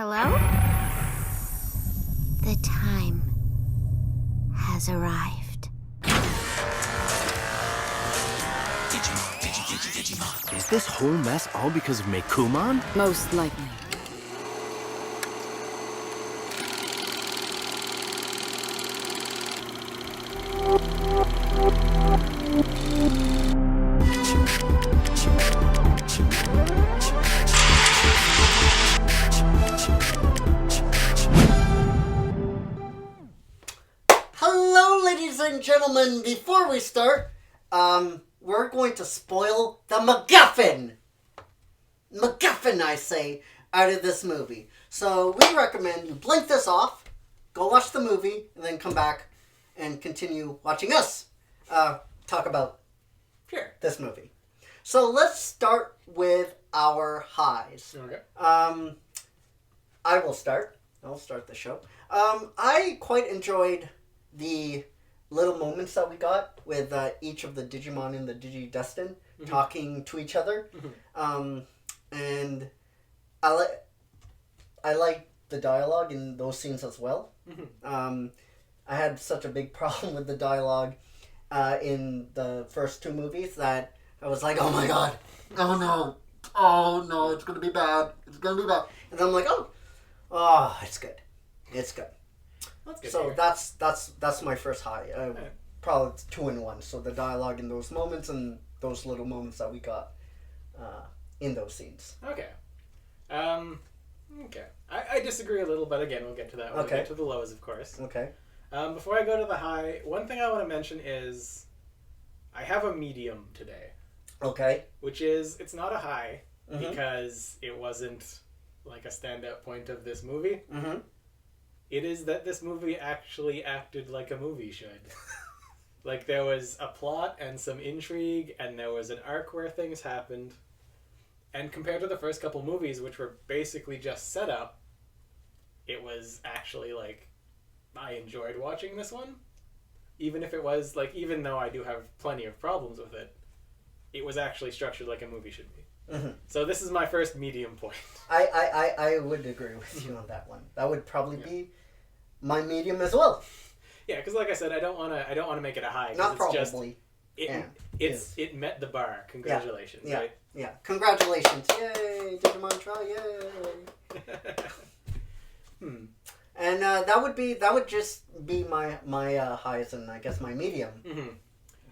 Hello? The time has arrived. Digimon. Is this whole mess all because of Meikumon? Most likely. Hello, ladies and gentlemen. Before we start, we're going to spoil the MacGuffin. MacGuffin, I say, out of this movie. So we recommend you blink this off, go watch the movie, and then come back and continue watching us talk about this movie. So let's start with our highs. Okay. I will start. I'll start the show. I quite enjoyed the little moments that we got with each of the Digimon and the Digidestin talking to each other. And I like the dialogue in those scenes as well. I had such a big problem with the dialogue in the first two movies that I was like, oh my god, oh no, it's gonna be bad, and I'm like, it's good, it's good. That's good. So that's my first high. Probably 2 in 1. So the dialogue in those moments and those little moments that we got in those scenes. Okay. Okay. I disagree a little, but again, we'll get to that when we get to the lows, of course. Okay. Before I go to the high, one thing I want to mention is I have a medium today. Okay. Which is, it's not a high because it wasn't like a standout point of this movie. It is that this movie actually acted like a movie should. Like, there was a plot and some intrigue, and there was an arc where things happened. And compared to the first couple movies, which were basically just set up, it was actually, like, I enjoyed watching this one. Even if it was, like, even though I do have plenty of problems with it, it was actually structured like a movie should be. So this is my first medium point. I would agree with you on that one. That would probably be my medium as well. Yeah, because like I said, I don't want to make it a high. Not it's probably. It met the bar. Congratulations. Right? Yeah. Congratulations. Yay. Digimon Try. Yay. And that would just be my highs and I guess my medium.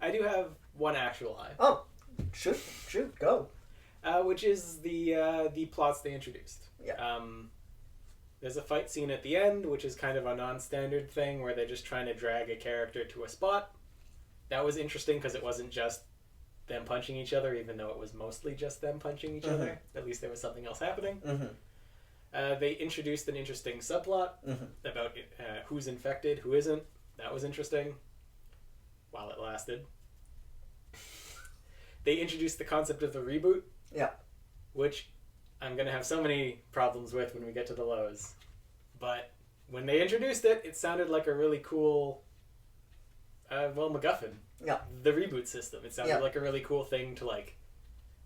I do have one actual high. Oh, shoot, go. Which is the plots they introduced. Yeah. There's a fight scene at the end, which is kind of a non-standard thing where they're just trying to drag a character to a spot. That was interesting because it wasn't just them punching each other, even though it was mostly just them punching each other. At least there was something else happening. They introduced an interesting subplot about who's infected, who isn't. That was interesting. While it lasted. They introduced the concept of the reboot. Yeah. Which I'm going to have so many problems with when we get to the lows. But when they introduced it, it sounded like a really cool, MacGuffin. Yeah. The reboot system. It sounded like a really cool thing to, like,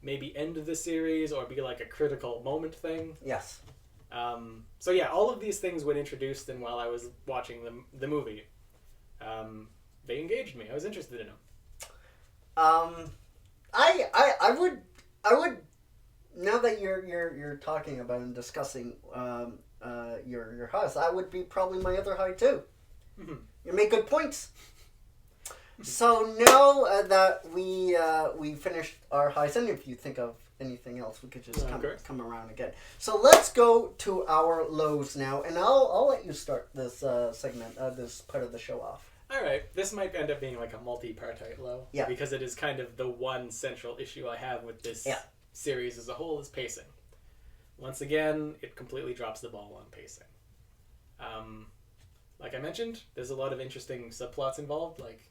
maybe end the series or be, like, a critical moment thing. Yes. So, yeah, all of these things when introduced and while I was watching the movie, they engaged me. I was interested in them. I would now that you're talking about and discussing your highs, that would be probably my other high too. You make good points. So now that we finished our highs, and if you think of anything else, we could just come around again. So let's go to our lows now, and I'll let you start this segment, this part of the show off. All right, this might end up being like a multi-partite low. Yeah. Because it is kind of the one central issue I have with this series as a whole is pacing. Once again, it completely drops the ball on pacing. Like I mentioned, there's a lot of interesting subplots involved. Like,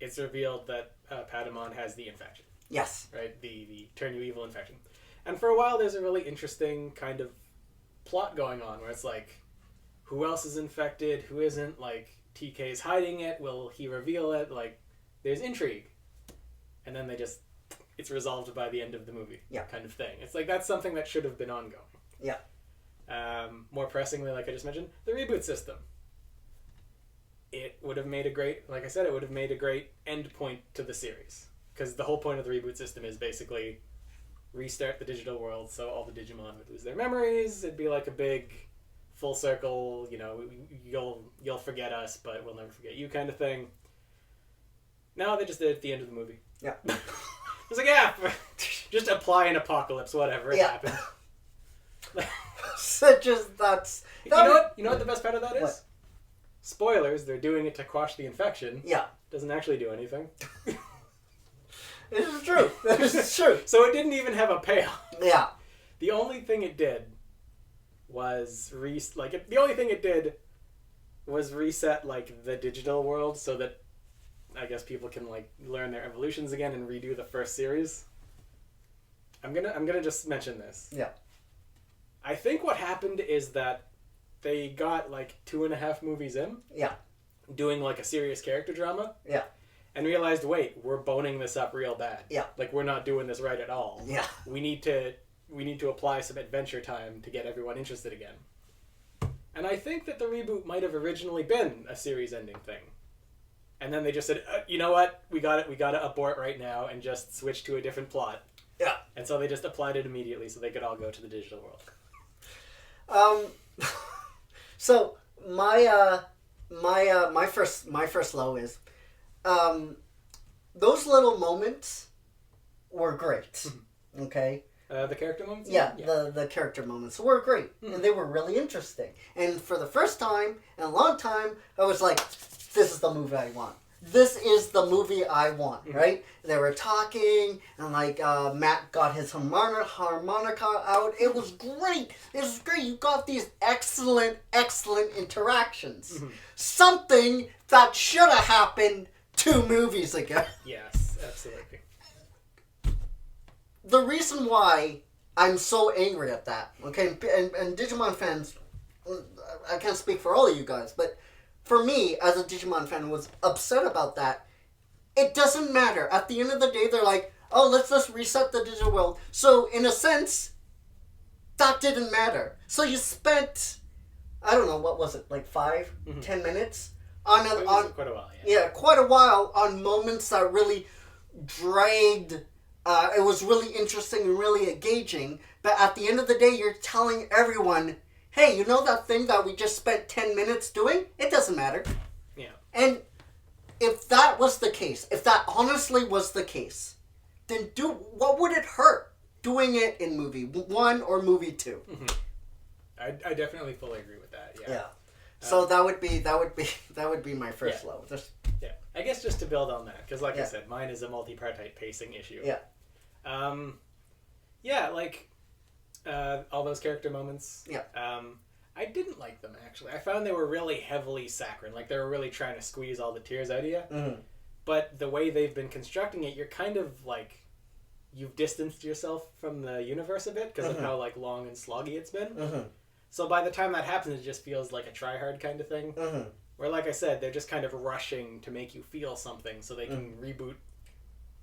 it's revealed that Patamon has the infection. Yes. Right? The turn you evil infection. And for a while, there's a really interesting kind of plot going on where it's like, who else is infected? Who isn't? Like, TK's hiding it. Will he reveal it? Like, there's intrigue. And then it's resolved by the end of the movie. Yeah. Kind of thing. It's like, that's something that should have been ongoing. Yeah. more pressingly, like I just mentioned, the reboot system. It would have made a great, like I said, it would have made a great end point to the series. Because the whole point of the reboot system is basically restart the digital world so all the Digimon would lose their memories. It'd be like a big full circle, you know, you'll forget us, but we'll never forget you kind of thing. No, they just did it at the end of the movie. Yeah. It's like, yeah, just apply an apocalypse, whatever, it happened. So just that's... You know what the best part of that is? What? Spoilers, they're doing it to quash the infection. Yeah. Doesn't actually do anything. This is true. This is true. So it didn't even have a payoff. Yeah. The only thing it did was reset like the digital world so that I guess people can like learn their evolutions again and redo the first series. I'm gonna just mention this. Yeah. I think what happened is that they got like 2.5 movies in. Yeah. Doing like a serious character drama. Yeah. And realized, wait, we're boning this up real bad. Yeah. Like we're not doing this right at all. Yeah. We need to apply some adventure time to get everyone interested again. And I think that the reboot might have originally been a series ending thing. And then they just said, you know what? We got to abort right now and just switch to a different plot. Yeah. And so they just applied it immediately so they could all go to the digital world. So my first low is those little moments were great. Okay? The character moments? Yeah. The character moments were great. And they were really interesting. And for the first time in a long time, I was like, this is the movie I want. This is the movie I want, right? They were talking, and like Matt got his harmonica out. It was great. It was great. You got these excellent interactions. Something that should have happened 2 movies ago. Yes, absolutely. The reason why I'm so angry at that, okay, and Digimon fans, I can't speak for all of you guys, but for me, as a Digimon fan, was upset about that. It doesn't matter. At the end of the day, they're like, oh, let's just reset the digital world. So, in a sense, that didn't matter. So you spent, I don't know, what was it, like 10 minutes? Quite a while, yeah. Yeah, quite a while on moments that really dragged. It was really interesting and really engaging. But at the end of the day, you're telling everyone, hey, you know that thing that we just spent 10 minutes doing? It doesn't matter. Yeah. And if that was the case, if that honestly was the case, then what would it hurt doing it in movie 1 or movie 2? I definitely fully agree with that. Yeah. Yeah. So that would be my first low. Yeah. I guess just to build on that, because like I said, mine is a multi-partite pacing issue. Yeah. Like all those character moments. Yeah. I didn't like them, actually. I found they were really heavily saccharine. Like, they were really trying to squeeze all the tears out of you. But the way they've been constructing it, you're kind of, like, you've distanced yourself from the universe a bit because of how, like, long and sloggy it's been. So by the time that happens, it just feels like a try-hard kind of thing. Where, like I said, they're just kind of rushing to make you feel something so they can reboot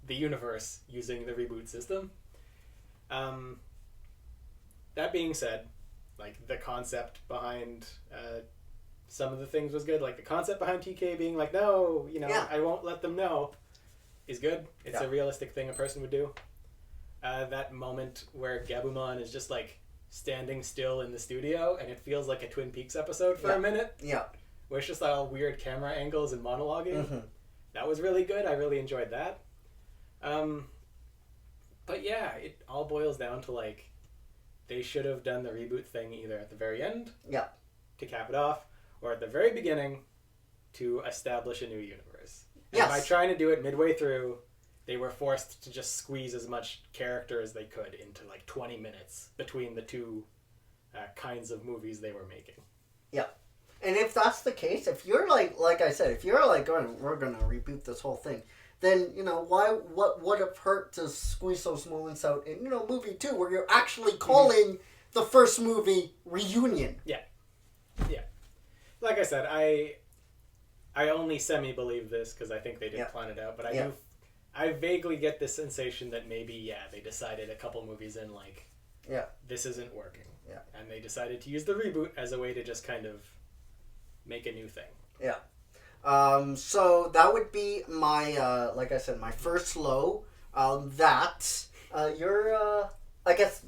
the universe using the reboot system. That being said, like, the concept behind some of the things was good. Like, the concept behind TK being like, no, I won't let them know, is good. It's a realistic thing a person would do. That moment where Gabumon is just, like, standing still in the studio, and it feels like a Twin Peaks episode for a minute. Yeah. Where it's just all weird camera angles and monologuing. That was really good. I really enjoyed that. But yeah, it all boils down to, like, they should have done the reboot thing either at the very end to cap it off, or at the very beginning to establish a new universe. And by trying to do it midway through, they were forced to just squeeze as much character as they could into like 20 minutes between the two kinds of movies they were making. Yeah. And if that's the case, if you're like I said, if you're like going, we're going to reboot this whole thing, then, what would have hurt to squeeze those moments out in, movie 2, where you're actually calling the first movie Reunion. Yeah. Yeah. Like I said, I only semi-believe this because I think they did plan it out, but I vaguely get the sensation that maybe, they decided a couple movies in, like, this isn't working. Yeah. And they decided to use the reboot as a way to just kind of make a new thing. Yeah. So that would be my, like I said, my first low. I guess.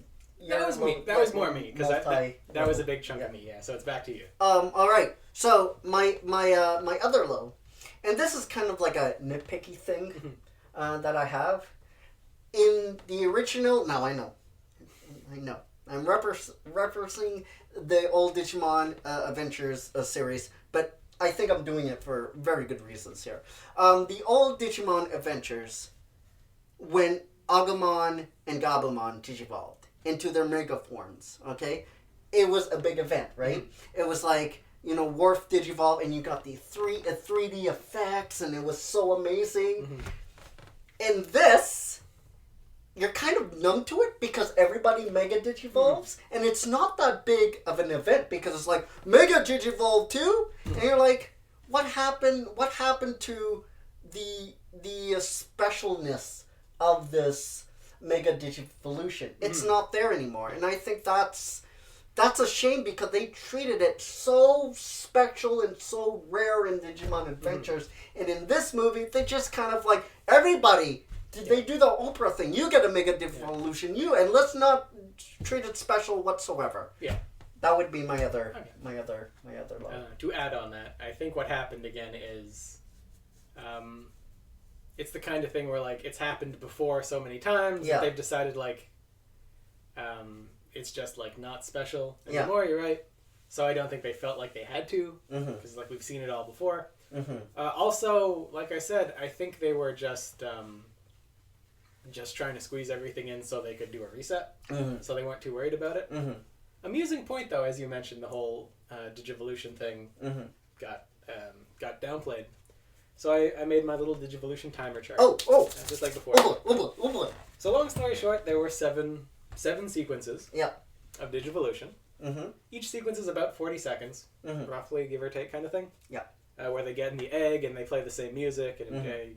That was me. That was more me because that was a big chunk of me. Yeah. So it's back to you. All right. So my other low, and this is kind of like a nitpicky thing that I have. In the original, now I know. I'm referencing the old Digimon Adventures series, but I think I'm doing it for very good reasons here. The old Digimon Adventures, when Agumon and Gabumon digivolved into their mega forms, okay? It was a big event, right? Mm-hmm. It was like, Worf digivolve and you got the 3D effects and it was so amazing. Mm-hmm. In this, you're kind of numb to it because everybody mega digivolves, and it's not that big of an event because it's like mega digivolve too, and you're like, what happened to the specialness of this mega digivolution? It's not there anymore, and I think that's a shame because they treated it so special and so rare in Digimon Adventures, and in this movie they just kind of like everybody. They do the Oprah thing. You get a mega devolution, and let's not treat it special whatsoever. Yeah, that would be my other low. To add on that, I think what happened again is, it's the kind of thing where like it's happened before so many times that they've decided like, it's just like not special anymore. You're right. So I don't think they felt like they had to because like we've seen it all before. Mm-hmm. Also, like I said, I think they were just trying to squeeze everything in so they could do a reset. Mm-hmm. So they weren't too worried about it. Mm-hmm. Amusing point though, as you mentioned, the whole Digivolution thing got downplayed. So I made my little Digivolution timer chart. Just like before. So long story short, there were seven sequences of Digivolution. Mm-hmm. Each sequence is about 40 seconds, roughly, give or take, kind of thing. Yeah. Where they get in the egg and they play the same music, and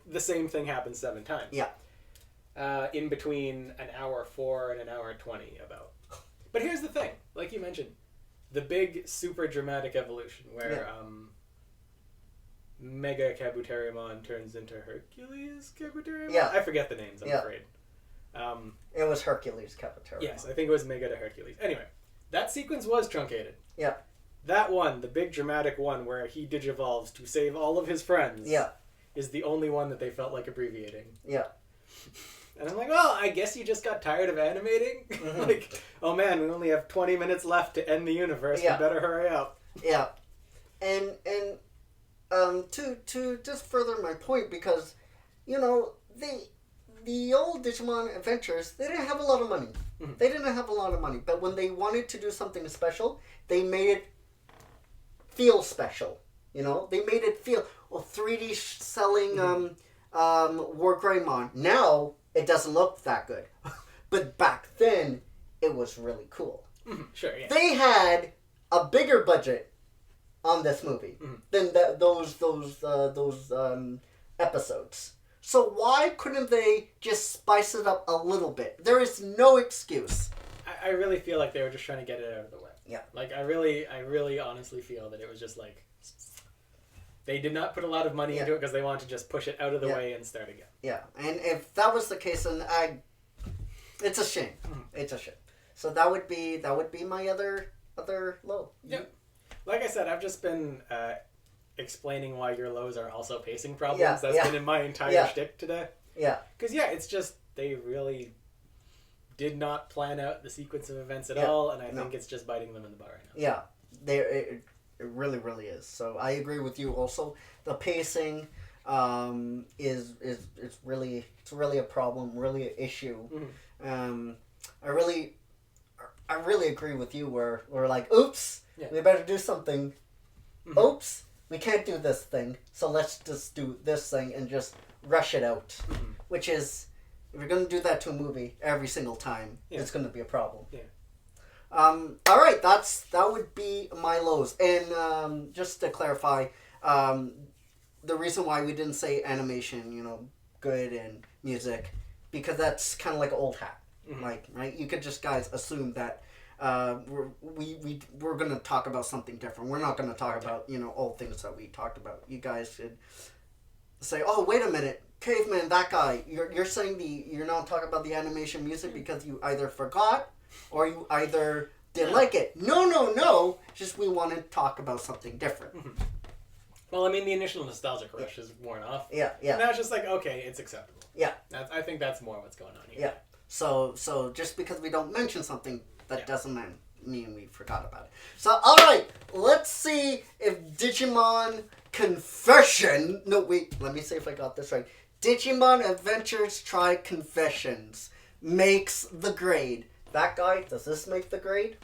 the same thing happens 7 times. Yeah. In between an hour 4 and an hour 20, about. But here's the thing, like you mentioned, the big super dramatic evolution where Mega Kabuterimon turns into Hercules Kabuterimon. Yeah. I forget the names, I'm afraid. It was Hercules Kabuterimon. Yes, I think it was Mega to Hercules. Anyway, that sequence was truncated. Yeah. That one, the big dramatic one where he digivolves to save all of his friends, is the only one that they felt like abbreviating. Yeah. And I'm like, well, I guess you just got tired of animating? Mm-hmm. Like, oh man, we only have 20 minutes left to end the universe. Yeah. We better hurry up. Yeah. And to just further my point, because, the old Digimon Adventures, they didn't have a lot of money. Mm-hmm. They didn't have a lot of money. But when they wanted to do something special, they made it feel special. They made it feel 3D selling War Greymon. Now it doesn't look that good, but back then it was really cool. Mm-hmm. Sure, yeah. They had a bigger budget on this movie than those episodes. So why couldn't they just spice it up a little bit? There is no excuse. I really feel like they were just trying to get it out of the way. Yeah. Like I really honestly feel that it was just like they did not put a lot of money into it because they wanted to just push it out of the way and start again. Yeah, and if that was the case, then it's a shame. Mm-hmm. It's a shame. So that would be my other low. Yeah. Like I said, I've just been explaining why your lows are also pacing problems. That's been in my entire shtick today. Yeah. Because it's just they really did not plan out the sequence of events at all, and I think it's just biting them in the butt right now. Yeah, it really, really is. So I agree with you. Also, the pacing is really a problem, really an issue. Mm-hmm. I really agree with you. Where we're like, oops, we better do something. Mm-hmm. Oops, we can't do this thing, so let's just do this thing and just rush it out, which is. If you're going to do that to a movie every single time, it's going to be a problem. Yeah. All right, that would be my lows. And just to clarify, the reason why we didn't say animation, good, and music, because that's kind of like an old hat. Mm-hmm. Like, right? You could just, guys, assume that we're gonna talk about something different. We're not gonna talk about old things that we talked about. You guys should say, oh wait a minute, Caveman, that guy. You're saying you're not talking about the animation music because you either forgot or you either didn't like it. No. Just we want to talk about something different. Well, I mean, the initial nostalgic rush is worn off. Yeah. And now it's just like, okay, it's acceptable. Yeah. I think that's more what's going on here. Yeah. So just because we don't mention something, that doesn't mean we forgot about it. So, all right, let's see if Digimon Confession... No, wait, let me see if I got this right. Digimon Adventures Try Confessions makes the grade. That guy, does this make the grade?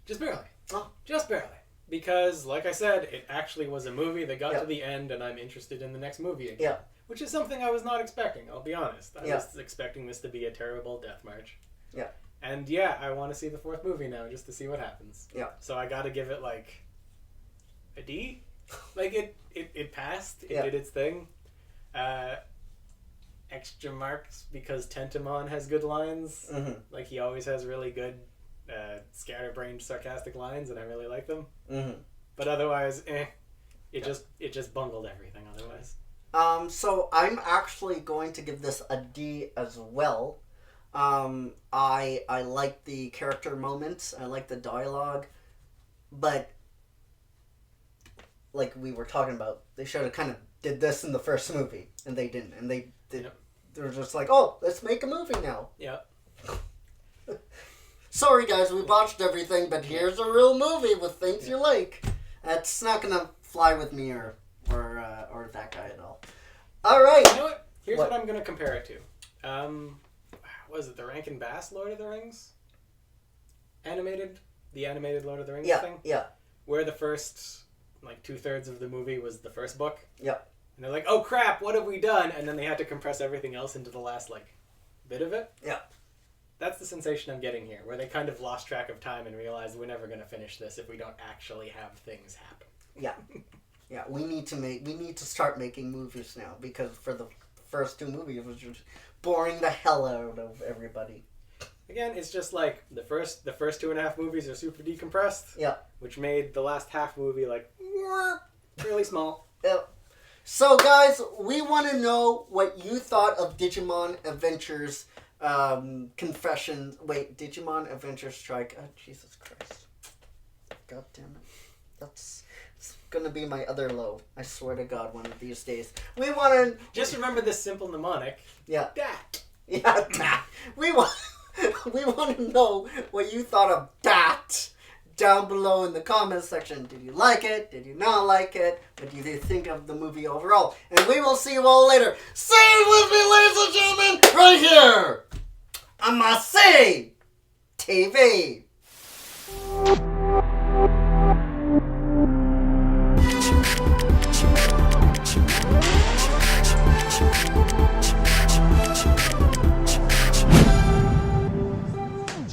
Just barely. Oh. Just barely. Because, like I said, it actually was a movie that got to the end, and I'm interested in the next movie again. Yeah. Which is something I was not expecting, I'll be honest. I was expecting this to be a terrible death march. Yeah. And yeah, I want to see the fourth movie now, just to see what happens. Yeah. So I gotta give it, like, a D? Like, it passed. It did its thing. Extra marks because Tentamon has good lines. Mm-hmm. Like, he always has really good scatterbrained sarcastic lines, and I really like them. Mm-hmm. But otherwise, it just bungled everything otherwise. So I'm actually going to give this a D as well. I like the character moments, I like the dialogue, but like we were talking about, they should have kind of did this in the first movie, and they didn't, and they were just like, oh, let's make a movie now. Yep. Sorry guys, we botched everything, but here's a real movie with things you like. That's not gonna fly with me or that guy at all. All right. You know what? Here's what I'm gonna compare it to. Was it the Rankin Bass Lord of the Rings? The animated Lord of the Rings thing? Yeah. Where the first, like, 2/3 of the movie was the first book. Yeah. And they're like, oh crap, what have we done? And then they had to compress everything else into the last, like, bit of it. Yeah. That's the sensation I'm getting here, where they kind of lost track of time and realized we're never going to finish this if we don't actually have things happen. Yeah. Yeah, we need to start making movies now, because for the first 2 movies it was just boring the hell out of everybody. Again, it's just like the first 2.5 movies are super decompressed. Yeah. Which made the last half movie like really small. Yeah. So guys, we want to know what you thought of Digimon Adventures Confessions. Wait, Digimon Adventure Strike. Oh, Jesus Christ. God damn it. It's gonna be my other low. I swear to God, one of these days. We want to... Just remember this simple mnemonic. Yeah. Dat. Yeah, dat. We want to know what you thought of dat down below in the comments section. Did you like it? Did you not like it? What do you think of the movie overall? And we will see you all later. Say it with me, ladies and gentlemen, right here on my TV.